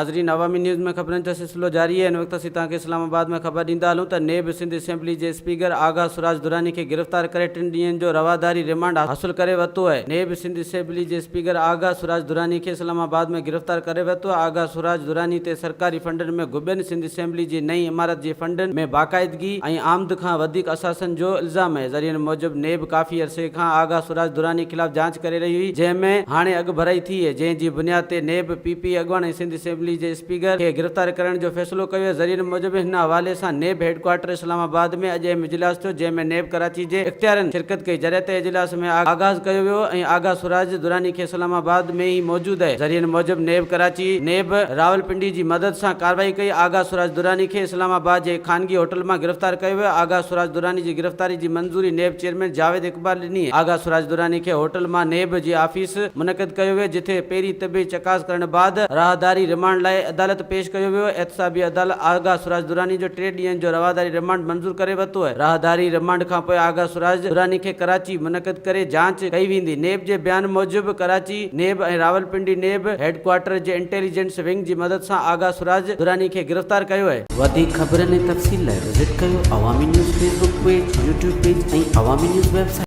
नाज़रीन, अवामी न्यूज़ में खबरनि जो सिलसिलो जारी है। इन वक्त असीं तव्हांखे इस्लामाबाद में ख़बर ॾींदा हलूं त नेब सिंध असेंबली जे स्पीकर आगा सुराज दुरानी खे गिरफ़्तार करे 3 ॾींहनि जो रवादारी रिमांड हासिल करे वरितो आहे। नेब सिंध असेंबली जे स्पीकर आगा सुराज दुरानी खे इस्लामाबाद में गिरफ़्तार करे वरितो आहे। आगा सुराज दुरानी ते सरकारी फंडनि में घुबियलु सिंध असेंबली जी नई इमारत जे फंडनि में बाक़ाइदगी ऐं आमद खां वधीक असासनि जो इल्ज़ाम आहे। ज़रियनि मूजिबि नेब काफ़ी अरसे खां आगा सुराज दुरानी ख़िलाफ़ जांच करे रही हुई, जंहिंमें हाणे अॻु भराई थी आहे, जंहिं जी बुनियाद ते नेब पीपी अॻवान ऐं सिंध असेंबली जे स्पीकर खे गिरफ़्तार करण जो फ़ैसिलो कयो आहे। ज़रियनि मूजिबि हिन हवाले सां नेब हेडक्वार्टर इस्लामाबाद में अॼु अहम इजलास थियो, जंहिंमें नेब कराची जे इख़्तियारनि शिरकत कई। जरिए ते इजलास में आगाज़ कयो वियो ऐं आगा सुराज दुरानी खे इस्लामाबाद में ई मौजूदु आहे। ज़रियनि मूजिबि नेब कराची नेब रावलपिंडी जी मदद सां कार्रवाई कई। आगा सुराज दुरानी खे इस्लामाबाद जे ख़ानगी होटल मां गिरफ़्तार कयो वियो। आगा सुराज दुरानी जी गिरफ़्तारी जी मंज़ूरी नेब चेयरमैन जावेद इक़बाल ॾिनी। आगा सुराज दुरानी खे होटल मां नेब जी ऑफिस मुनक़िद कयो वियो, जिथे पहिरीं तबी चकास करण बाद राहदारी रिमांड लाइ अदालत पेश कयो वियो। एहतसाबी अदालत आगा सुराज दुरानी जो 3 ॾींहनि जो रवादारी रिमांड मंज़ूर करे वरितो आहे। राहदारी रिमांड खां पोइ आगा सुराज दुरानी खे कराची मुनक़िद करे जांच कई वेंदी। नेब जे बयान मूजिबि कराची नेब ऐं रावलपिंडी नेब हेडक्वार्टर जे इंटेलिजेंस विंग जी मदद सां आगा सुराज दुरानी खे गिरफ़्तार कयो आहे। वधीक ख़बरनि ऐं तफ़सील लाइ विज़िट कयो अवामी news Facebook page, YouTube page ऐं अवामी न्यूज़ वेबसाइट।